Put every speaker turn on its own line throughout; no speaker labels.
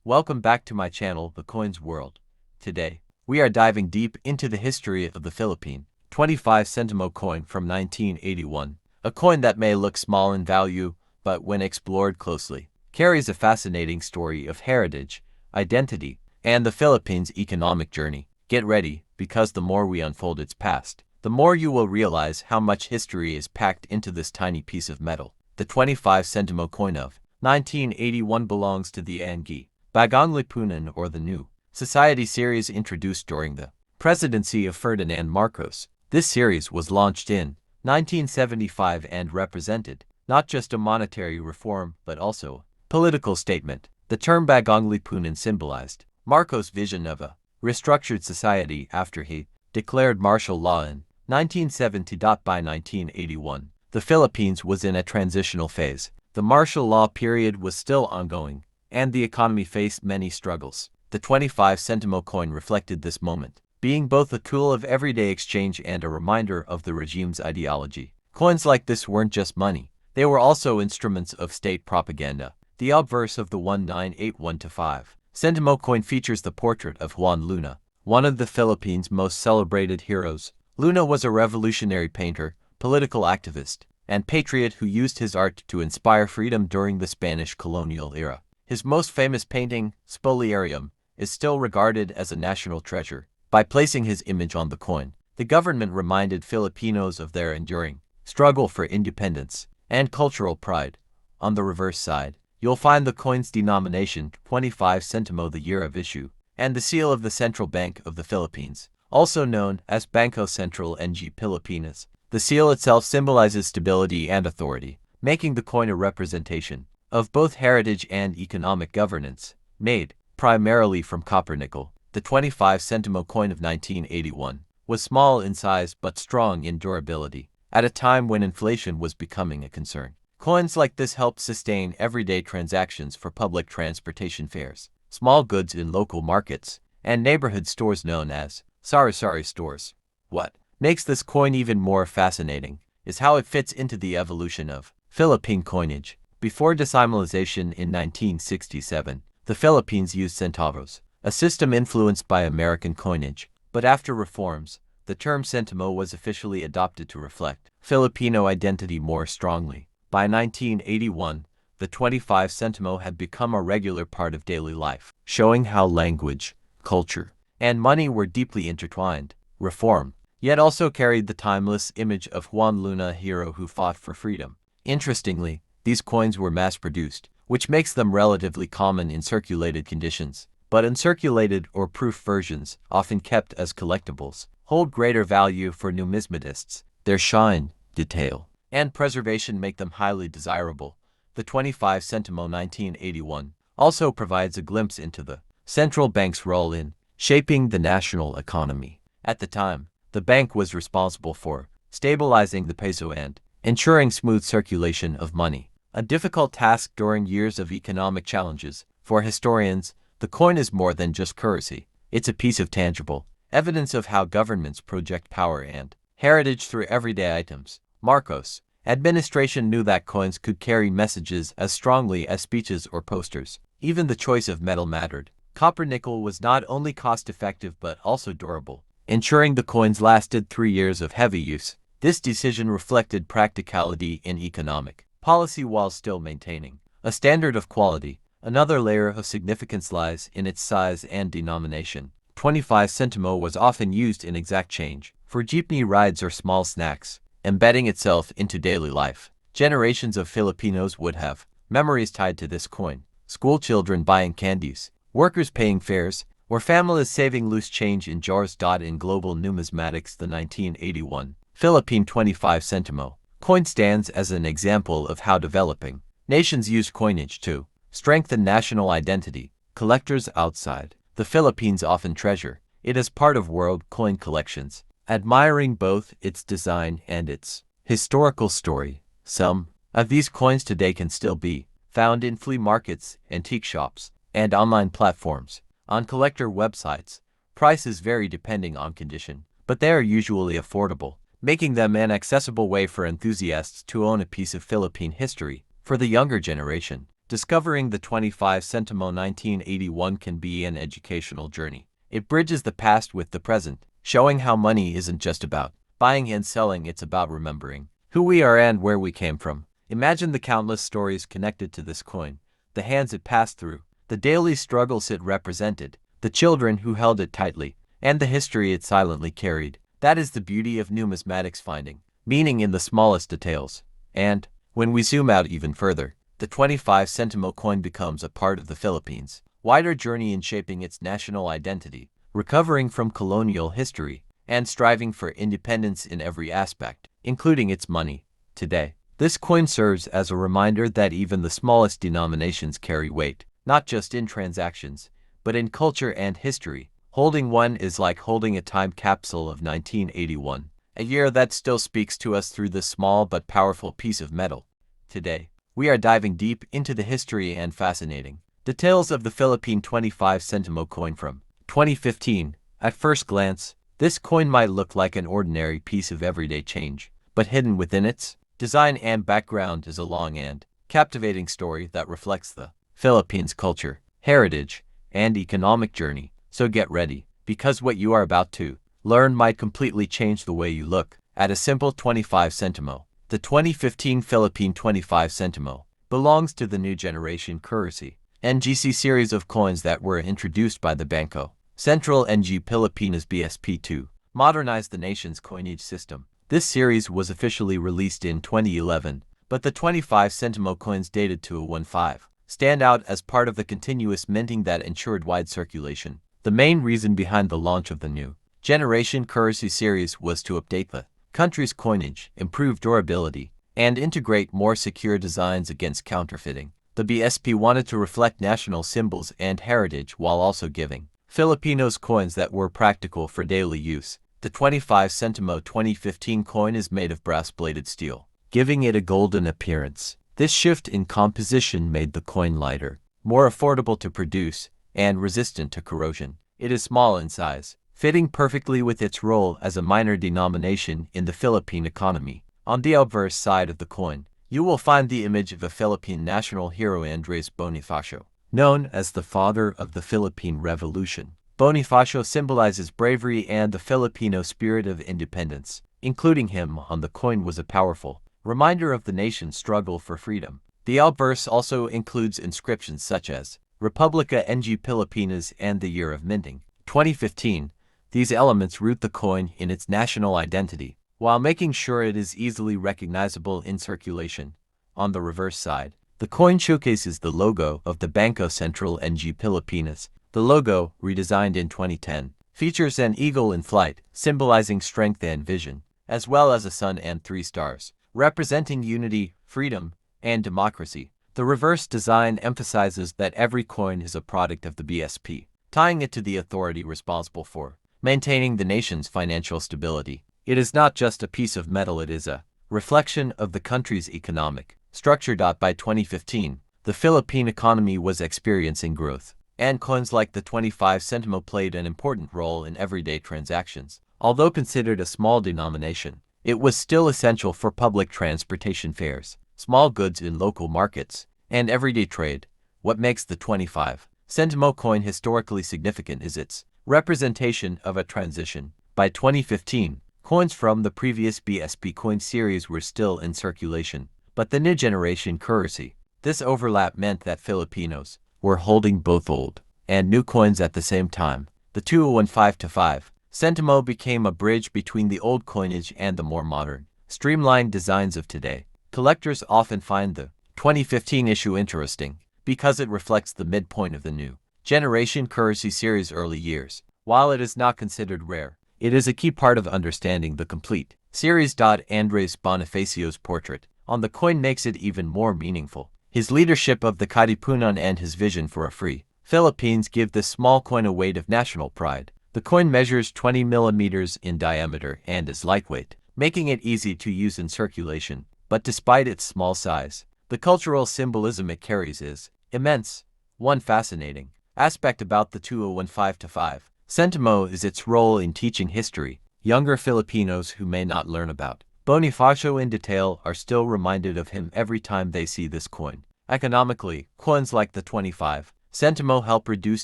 Welcome back to my channel, The Coins World. Today, we are diving deep into the history of the Philippine 25 Sentimo coin from 1981, a coin that may look small in value, but when explored closely, carries a fascinating story of heritage, identity, and the Philippines' economic journey. Get ready, because the more we unfold its past, the more you will realize how much history is packed into this tiny piece of metal. The 25 Sentimo coin of 1981 belongs to the Ang Bagong Lipunan, or the New Society series, introduced during the presidency of Ferdinand Marcos. This series was launched in 1975 and represented not just a monetary reform but also a political statement. The term Bagong Lipunan symbolized Marcos' vision of a restructured society after he declared martial law in 1970. By 1981, the Philippines was in a transitional phase. The martial law period was still ongoing, and the economy faced many struggles. The 25 Sentimo coin reflected this moment, being both a tool of everyday exchange and a reminder of the regime's ideology. Coins like this weren't just money, they were also instruments of state propaganda. The obverse of the 1981-5 Sentimo coin features the portrait of Juan Luna, one of the Philippines' most celebrated heroes. Luna was a revolutionary painter, political activist, and patriot who used his art to inspire freedom during the Spanish colonial era. His most famous painting, Spoliarium, is still regarded as a national treasure. By placing his image on the coin, the government reminded Filipinos of their enduring struggle for independence and cultural pride. On the reverse side, you'll find the coin's denomination, 25 Sentimo, the year of issue, and the seal of the Central Bank of the Philippines, also known as Bangko Sentral ng Pilipinas. The seal itself symbolizes stability and authority, making the coin a representation of both heritage and economic governance. Made primarily from copper nickel, the 25 Sentimo coin of 1981 was small in size but strong in durability. At a time when inflation was becoming a concern, coins like this helped sustain everyday transactions for public transportation fares, small goods in local markets, and neighborhood stores known as sari-sari stores. What makes this coin even more fascinating is how it fits into the evolution of Philippine coinage. Before decimalization in 1967, the Philippines used centavos, a system influenced by American coinage. But after reforms, the term Sentimo was officially adopted to reflect Filipino identity more strongly. By 1981, the 25 Sentimo had become a regular part of daily life, showing how language, culture, and money were deeply intertwined. Reform yet also carried the timeless image of Juan Luna, a hero who fought for freedom. Interestingly, these coins were mass-produced, which makes them relatively common in circulated conditions. But uncirculated or proof versions, often kept as collectibles, hold greater value for numismatists. Their shine, detail, and preservation make them highly desirable. The 25 Sentimo 1981 also provides a glimpse into the central bank's role in shaping the national economy. At the time, the bank was responsible for stabilizing the peso and ensuring smooth circulation of money, a difficult task during years of economic challenges. For historians, the coin is more than just currency. It's a piece of tangible evidence of how governments project power and heritage through everyday items. Marcos' administration knew that coins could carry messages as strongly as speeches or posters. Even the choice of metal mattered. Copper nickel was not only cost-effective but also durable, ensuring the coins lasted 3 years of heavy use. This decision reflected practicality in economic policy while still maintaining a standard of quality. Another layer of significance lies in its size and denomination. 25 Sentimo was often used in exact change for jeepney rides or small snacks, embedding itself into daily life. Generations of Filipinos would have memories tied to this coin. School children buying candies, workers paying fares, or families saving loose change in jars. In global numismatics, the 1981 Philippine 25 Sentimo coin stands as an example of how developing nations use coinage to strengthen national identity. Collectors outside the Philippines often treasure it as part of world coin collections, admiring both its design and its historical story. Some of these coins today can still be found in flea markets, antique shops, and online platforms. On collector websites, prices vary depending on condition, but they are usually affordable, making them an accessible way for enthusiasts to own a piece of Philippine history. For the younger generation, Discovering the 25 Sentimo 1981 can be an educational journey. It bridges the past with the present, showing how money isn't just about buying and selling, it's about remembering who we are and where we came from. Imagine the countless stories connected to this coin, the hands it passed through, the daily struggles it represented, the children who held it tightly, and the history it silently carried. That is the beauty of numismatics, finding meaning in the smallest details. And, when we zoom out even further, the 25 Sentimo coin becomes a part of the Philippines' wider journey in shaping its national identity, recovering from colonial history, and striving for independence in every aspect, including its money. Today, this coin serves as a reminder that even the smallest denominations carry weight, not just in transactions, but in culture and history. Holding one is like holding a time capsule of 1981, a year that still speaks to us through this small but powerful piece of metal. Today, we are diving deep into the history and fascinating details of the Philippine 25 Sentimo coin from 2015. At first glance, this coin might look like an ordinary piece of everyday change, but hidden within its design and background is a long and captivating story that reflects the Philippines' culture, heritage, and economic journey. So get ready, because what you are about to learn might completely change the way you look at a simple 25 Sentimo. The 2015 Philippine 25 Sentimo belongs to the new generation currency NGC series of coins that were introduced by the Bangko Sentral NG Pilipinas BSP2, modernized the nation's coinage system. This series was officially released in 2011, but the 25 Sentimo coins dated 2015 stand out as part of the continuous minting that ensured wide circulation. The main reason behind the launch of the new generation currency series was to update the country's coinage, improve durability, and integrate more secure designs against counterfeiting. The BSP wanted to reflect national symbols and heritage while also giving Filipinos coins that were practical for daily use. The 25 Sentimo 2015 coin is made of brass-bladed steel, giving it a golden appearance. This shift in composition made the coin lighter, more affordable to produce, and resistant to corrosion. It is small in size, fitting perfectly with its role as a minor denomination in the Philippine economy. On the obverse side of the coin, you will find the image of a Philippine national hero, Andres Bonifacio, known as the father of the Philippine Revolution. Bonifacio symbolizes bravery and the Filipino spirit of independence. Including him on the coin was a powerful reminder of the nation's struggle for freedom. The obverse also includes inscriptions such as Republica NG Pilipinas and the year of minting, 2015. These elements root the coin in its national identity, while making sure it is easily recognizable in circulation. On the reverse side, the coin showcases the logo of the Bangko Sentral NG Pilipinas. The logo, redesigned in 2010, features an eagle in flight, symbolizing strength and vision, as well as a sun and 3 stars, representing unity, freedom, and democracy. The reverse design emphasizes that every coin is a product of the BSP, tying it to the authority responsible for maintaining the nation's financial stability. It is not just a piece of metal, it is a reflection of the country's economic structure. By 2015, the Philippine economy was experiencing growth, and coins like the 25 Sentimo played an important role in everyday transactions. Although considered a small denomination, it was still essential for public transportation fares, small goods in local markets, and everyday trade. What makes the 25 Sentimo coin historically significant is its representation of a transition. By 2015, coins from the previous BSP coin series were still in circulation, but the new generation currency. This overlap meant that Filipinos were holding both old and new coins at the same time. The 2015 Sentimo became a bridge between the old coinage and the more modern, streamlined designs of today. Collectors often find the 2015 issue interesting because it reflects the midpoint of the new generation currency series' early years. While it is not considered rare, it is a key part of understanding the complete series. Andres Bonifacio's portrait on the coin makes it even more meaningful. His leadership of the Katipunan and his vision for a free Philippines give this small coin a weight of national pride. The coin measures 20 millimeters in diameter and is lightweight, making it easy to use in circulation. But despite its small size, the cultural symbolism it carries is immense. One fascinating aspect about the 2015 Sentimo is its role in teaching history. Younger Filipinos who may not learn about Bonifacio in detail are still reminded of him every time they see this coin. Economically, coins like the 25 Sentimo help reduce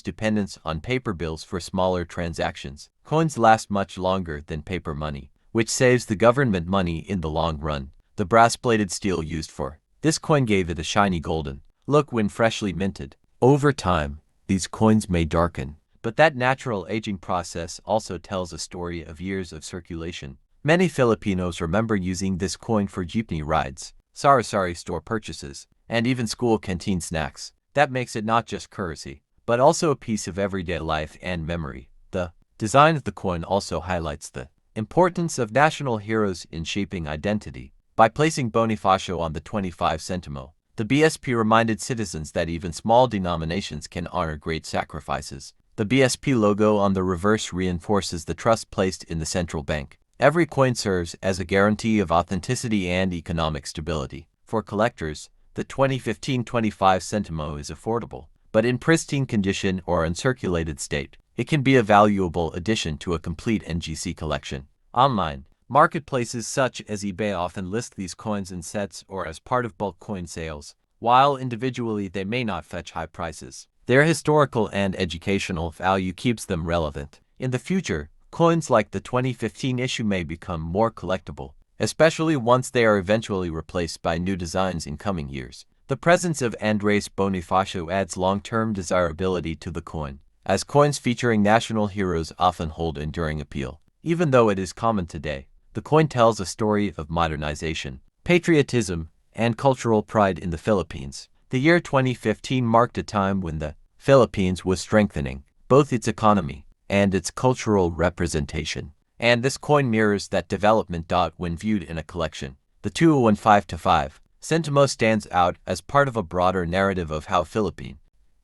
dependence on paper bills for smaller transactions. Coins last much longer than paper money, which saves the government money in the long run. The brass-plated steel used for this coin gave it a shiny golden look when freshly minted. Over time, these coins may darken, but that natural aging process also tells a story of years of circulation. Many Filipinos remember using this coin for jeepney rides, sari-sari store purchases, and even school canteen snacks. That makes it not just currency, but also a piece of everyday life and memory. The design of the coin also highlights the importance of national heroes in shaping identity. By placing Bonifacio on the 25 Sentimo, the BSP reminded citizens that even small denominations can honor great sacrifices. The BSP logo on the reverse reinforces the trust placed in the central bank. Every coin serves as a guarantee of authenticity and economic stability. For collectors, the 2015 25 Sentimo is affordable, but in pristine condition or uncirculated state, it can be a valuable addition to a complete NGC collection. Online, marketplaces such as eBay often list these coins in sets or as part of bulk coin sales, while individually they may not fetch high prices. Their historical and educational value keeps them relevant. In the future, coins like the 2015 issue may become more collectible, especially once they are eventually replaced by new designs in coming years. The presence of Andres Bonifacio adds long-term desirability to the coin, as coins featuring national heroes often hold enduring appeal. Even though it is common today, the coin tells a story of modernization, patriotism, and cultural pride in the Philippines. The year 2015 marked a time when the Philippines was strengthening both its economy and its cultural representation. And this coin mirrors that development. When viewed in a collection, the 2015-5 Sentimo stands out as part of a broader narrative of how Philippine.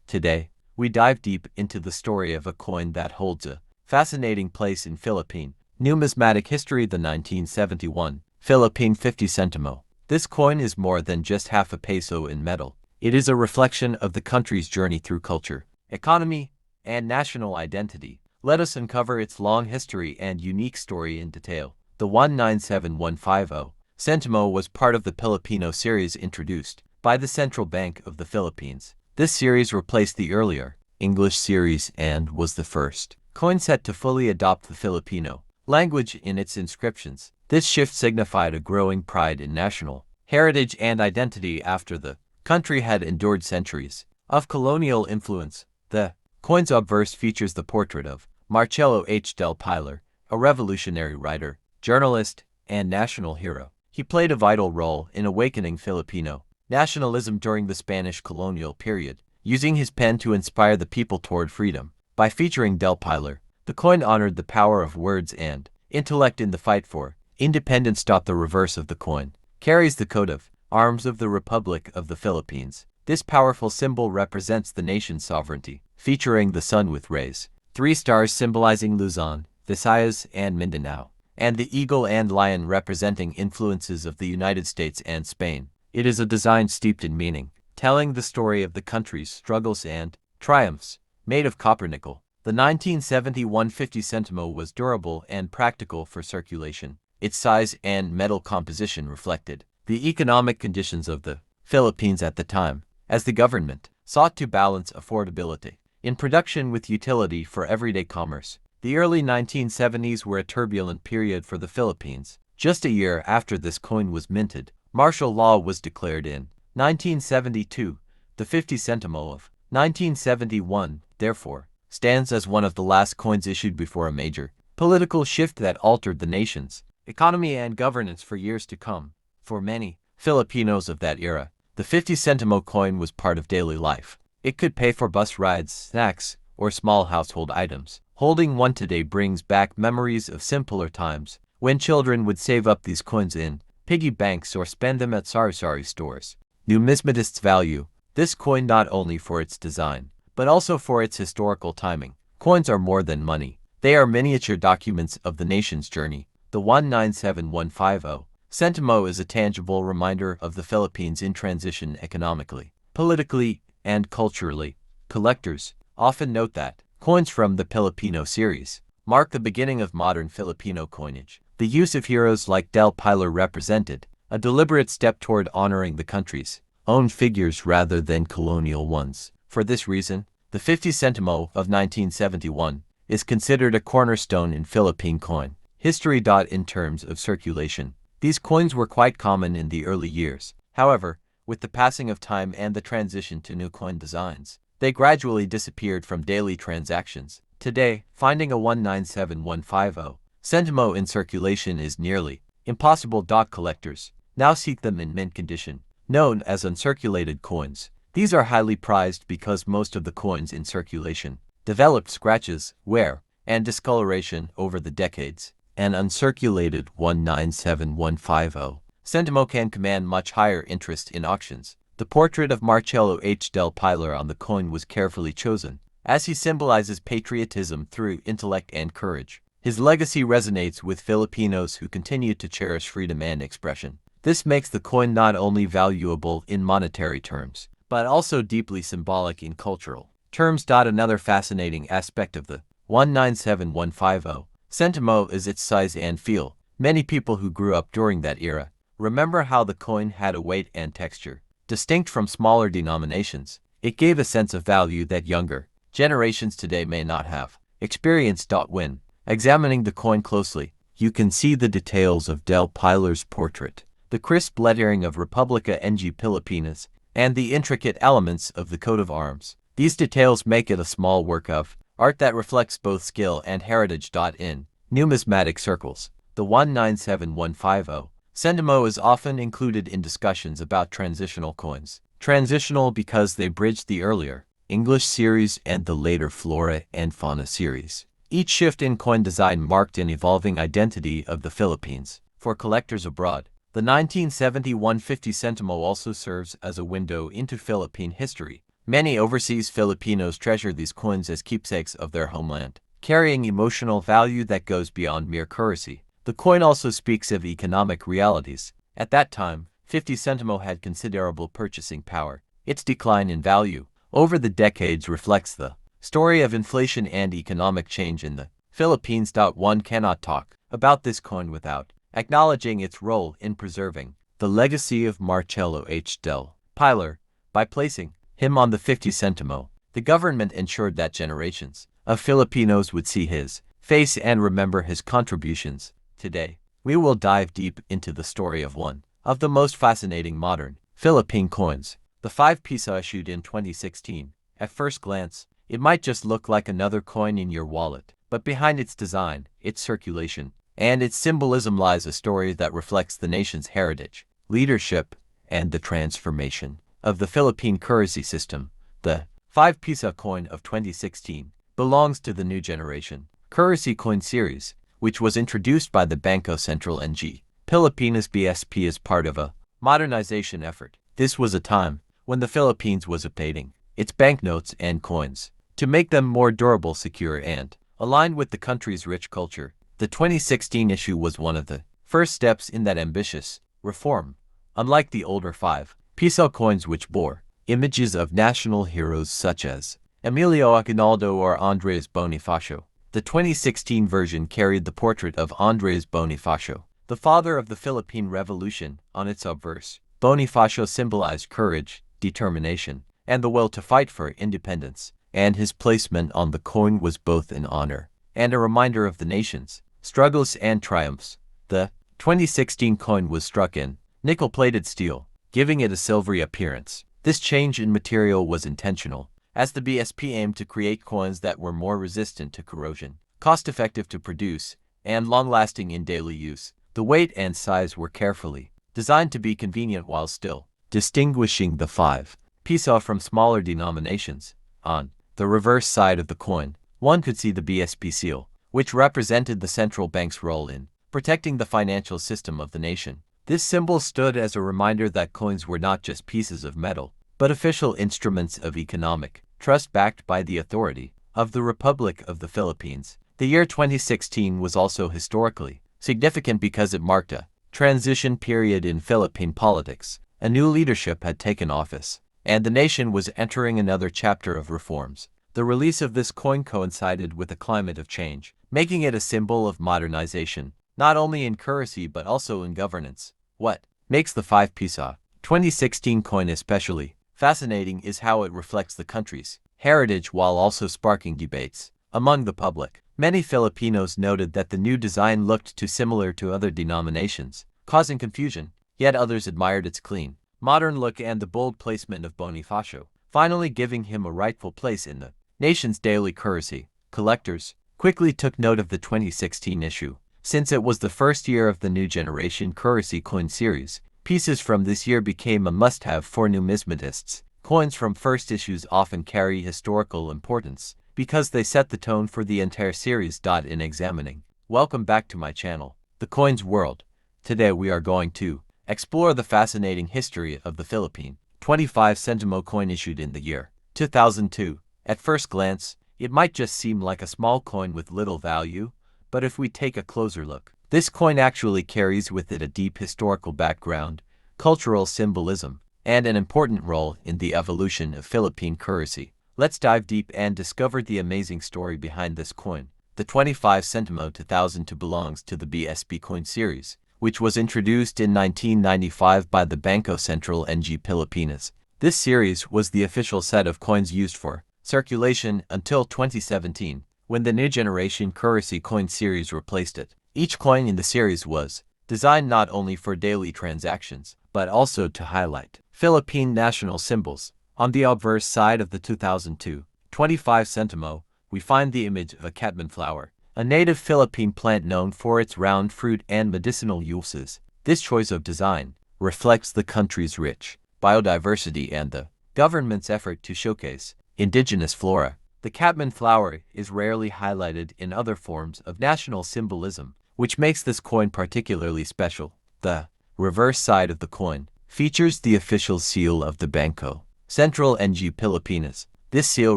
Today, we dive deep into the story of a coin that holds a fascinating place in Philippine numismatic history, the 1971 Philippine 50 Sentimo. This coin is more than just half a peso in metal. It is a reflection of the country's journey through culture, economy, and national identity. Let us uncover its long history and unique story in detail. The 197150 Sentimo was part of the Pilipino Series introduced by the Central Bank of the Philippines. This series replaced the earlier English series and was the first coin set to fully adopt the Filipino language in its inscriptions. This shift signified a growing pride in national heritage and identity after the country had endured centuries of colonial influence. The coin's obverse features the portrait of Marcelo H. del Pilar, a revolutionary writer, journalist, and national hero. He played a vital role in awakening Filipino nationalism during the Spanish colonial period, using his pen to inspire the people toward freedom. By featuring del Pilar, the coin honored the power of words and intellect in the fight for independence. The reverse of the coin carries the coat of arms of the Republic of the Philippines. This powerful symbol represents the nation's sovereignty, featuring the sun with rays, 3 stars symbolizing Luzon, Visayas, and Mindanao, and the eagle and lion representing influences of the United States and Spain. It is a design steeped in meaning, telling the story of the country's struggles and triumphs. Made of copper nickel, the 1971 50 Sentimo was durable and practical for circulation. Its size and metal composition reflected the economic conditions of the Philippines at the time, as the government sought to balance affordability in production with utility for everyday commerce. The early 1970s were a turbulent period for the Philippines. Just a year after this coin was minted, martial law was declared in 1972. The 50 Sentimo of 1971, therefore, stands as one of the last coins issued before a major political shift that altered the nation's economy and governance for years to come. For many Filipinos of that era, the 50 Sentimo coin was part of daily life. It could pay for bus rides, snacks, or small household items. Holding one today brings back memories of simpler times, when children would save up these coins in piggy banks or spend them at sari-sari stores. Numismatists value this coin not only for its design, but also for its historical timing. Coins are more than money. They are miniature documents of the nation's journey. The 197150 Sentimo is a tangible reminder of the Philippines in transition economically, politically, and culturally. Collectors often note that coins from the Pilipino Series mark the beginning of modern Filipino coinage. The use of heroes like del Pilar represented a deliberate step toward honoring the country's owned figures rather than colonial ones. For this reason, the 50 Sentimo of 1971 is considered a cornerstone in Philippine coin history. In terms of circulation, these coins were quite common in the early years. However, with the passing of time and the transition to new coin designs, they gradually disappeared from daily transactions. Today, finding a 197150 Sentimo in circulation is nearly impossible. Collectors now seek them in mint condition, known as uncirculated coins. These are highly prized because most of the coins in circulation developed scratches, wear, and discoloration over the decades. An uncirculated 197150 Sentimo can command much higher interest in auctions. The portrait of Marcelo H. del Pilar on the coin was carefully chosen, as he symbolizes patriotism through intellect and courage. His legacy resonates with Filipinos who continue to cherish freedom and expression. This makes the coin not only valuable in monetary terms, but also deeply symbolic in cultural terms. Another fascinating aspect of the 197150 Sentimo is its size and feel. Many people who grew up during that era remember how the coin had a weight and texture distinct from smaller denominations. It gave a sense of value that younger generations today may not have experienced. When examining the coin closely, you can see the details of Del Pilar's portrait, the crisp lettering of Republica ng Pilipinas, and the intricate elements of the coat of arms. These details make it a small work of art that reflects both skill and heritage. In numismatic circles, the 197150 Sentimo is often included in discussions about transitional coins. Transitional because they bridged the earlier English series and the later Flora and Fauna series. Each shift in coin design marked an evolving identity of the Philippines. For collectors abroad, the 1971 50 Sentimo also serves as a window into Philippine history. Many overseas Filipinos treasure these coins as keepsakes of their homeland, carrying emotional value that goes beyond mere currency. The coin also speaks of economic realities. At that time, 50 Sentimo had considerable purchasing power. Its decline in value over the decades reflects the story of inflation and economic change in the Philippines. One cannot talk about this coin without acknowledging its role in preserving the legacy of Marcelo H. del Pilar. By placing him on the 50 Sentimo, the government ensured that generations of Filipinos would see his face and remember his contributions. Today, we will dive deep into the story of one of the most fascinating modern Philippine coins, the 5 piso issued in 2016. At first glance, it might just look like another coin in your wallet, but behind its design, its circulation, and its symbolism lies a story that reflects the nation's heritage, leadership, and the transformation of the Philippine currency system. The 5 piso coin of 2016 belongs to the new generation currency coin series, which was introduced by the Bangko Sentral ng Pilipinas BSP as part of a modernization effort. This was a time when the Philippines was updating its banknotes and coins to make them more durable, secure, and aligned with the country's rich culture. The 2016 issue was one of the first steps in that ambitious reform. Unlike the older 5 piso coins, which bore images of national heroes such as Emilio Aguinaldo or Andres Bonifacio, the 2016 version carried the portrait of Andres Bonifacio, the father of the Philippine Revolution, on its obverse. Bonifacio symbolized courage, determination, and the will to fight for independence, and his placement on the coin was both an honor and a reminder of the nation's struggles and triumphs. The 2016 coin was struck in nickel-plated steel, giving it a silvery appearance. This change in material was intentional, as the BSP aimed to create coins that were more resistant to corrosion, cost-effective to produce, and long-lasting in daily use. The weight and size were carefully designed to be convenient while still distinguishing the 5 piso from smaller denominations. On the reverse side of the coin, one could see the BSP seal, which represented the central bank's role in protecting the financial system of the nation. This symbol stood as a reminder that coins were not just pieces of metal, but official instruments of economic trust backed by the authority of the Republic of the Philippines. The year 2016 was also historically significant because it marked a transition period in Philippine politics. A new leadership had taken office, and the nation was entering another chapter of reforms. The release of this coin coincided with a climate of change, making it a symbol of modernization, not only in currency but also in governance. What makes the 5 piso 2016 coin especially fascinating is how it reflects the country's heritage while also sparking debates among the public. Many Filipinos noted that the new design looked too similar to other denominations, causing confusion, yet others admired its clean, modern look and the bold placement of Bonifacio, finally giving him a rightful place in the nation's daily currency. Collectors quickly took note of the 2016 issue, since it was the first year of the new generation currency coin series. Pieces from this year became a must-have for numismatists. Coins from first issues often carry historical importance because they set the tone for the entire series. In examining. Welcome back to my channel, The Coins World. Today we are going to explore the fascinating history of the Philippine 25 Sentimo coin issued in the year 2002. At first glance, it might just seem like a small coin with little value, but if we take a closer look, this coin actually carries with it a deep historical background, cultural symbolism, and an important role in the evolution of Philippine currency. Let's dive deep and discover the amazing story behind this coin. The 25 Sentimo 2002 belongs to the BSP coin series, which was introduced in 1995 by the Bangko Sentral ng Pilipinas. This series was the official set of coins used for circulation until 2017, when the new generation currency coin series replaced it. Each coin in the series was designed not only for daily transactions, but also to highlight Philippine national symbols. On the obverse side of the 2002 25 Sentimo, we find the image of a catman flower, a native Philippine plant known for its round fruit and medicinal uses. This choice of design reflects the country's rich biodiversity and the government's effort to showcase indigenous flora. The catman flower is rarely highlighted in other forms of national symbolism, which makes this coin particularly special. The reverse side of the coin features the official seal of the Bangko Sentral ng Pilipinas. This seal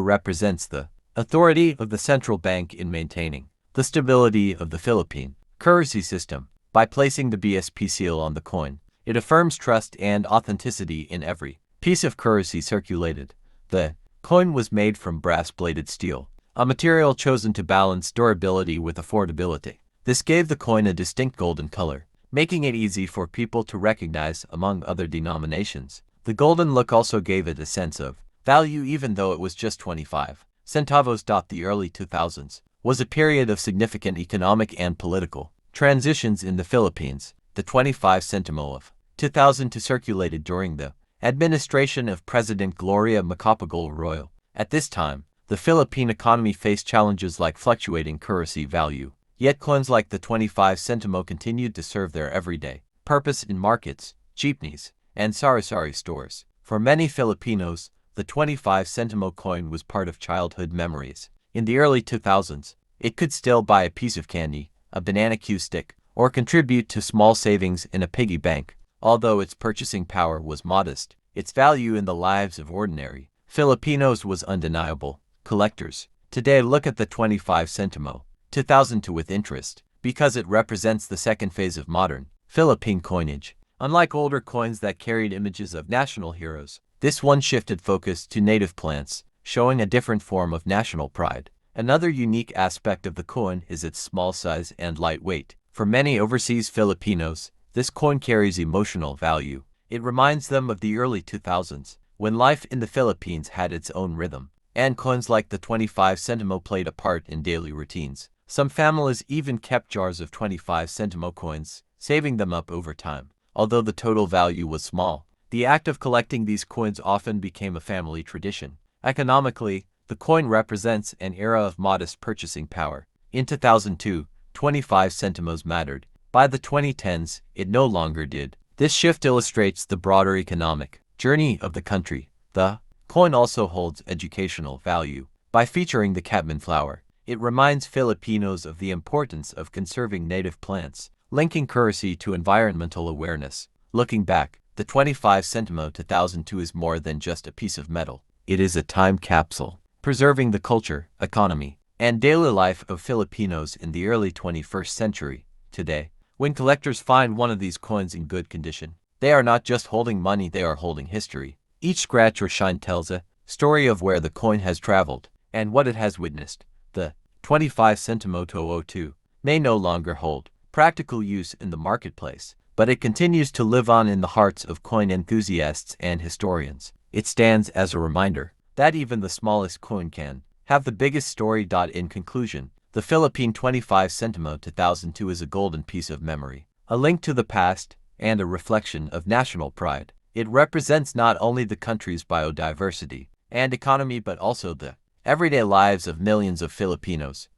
represents the authority of the central bank in maintaining the stability of the Philippine currency system. By placing the BSP seal on the coin, it affirms trust and authenticity in every piece of currency circulated. The coin was made from brass-bladed steel, a material chosen to balance durability with affordability. This gave the coin a distinct golden color, making it easy for people to recognize among other denominations. The golden look also gave it a sense of value even though it was just 25 centavos. The early 2000s was a period of significant economic and political transitions in the Philippines. The 25 Sentimo of 2002 circulated during the administration of President Gloria Macapagal Arroyo. At this time, the Philippine economy faced challenges like fluctuating currency value. Yet coins like the 25 Sentimo continued to serve their everyday purpose in markets, jeepneys, and sari-sari stores. For many Filipinos, the 25 Sentimo coin was part of childhood memories. In the early 2000s, it could still buy a piece of candy, a banana cue stick, or contribute to small savings in a piggy bank. Although its purchasing power was modest, its value in the lives of ordinary Filipinos was undeniable. Collectors today look at the 25 Sentimo 2002 with interest because it represents the second phase of modern Philippine coinage. Unlike older coins that carried images of national heroes, this one shifted focus to native plants, showing a different form of national pride. Another unique aspect of the coin is its small size and light weight. For many overseas Filipinos, this coin carries emotional value. It reminds them of the early 2000s, when life in the Philippines had its own rhythm, and coins like the 25 Sentimo played a part in daily routines. Some families even kept jars of 25 Sentimo coins, saving them up over time. Although the total value was small, the act of collecting these coins often became a family tradition. Economically, the coin represents an era of modest purchasing power. In 2002, 25 centimos mattered. By the 2010s, it no longer did. This shift illustrates the broader economic journey of the country. The coin also holds educational value. By featuring the catman flower, it reminds Filipinos of the importance of conserving native plants, linking currency to environmental awareness. Looking back, the 25 Sentimo 2002 is more than just a piece of metal. It is a time capsule, preserving the culture, economy, and daily life of Filipinos in the early 21st century. Today, when collectors find one of these coins in good condition, they are not just holding money, they are holding history. Each scratch or shine tells a story of where the coin has traveled and what it has witnessed. The 25 Sentimo 2002 may no longer hold practical use in the marketplace, but it continues to live on in the hearts of coin enthusiasts and historians. It stands as a reminder that even the smallest coin can have the biggest story. In conclusion, the Philippine 25 Sentimo 2002 is a golden piece of memory, a link to the past, and a reflection of national pride. It represents not only the country's biodiversity and economy but also the everyday lives of millions of Filipinos.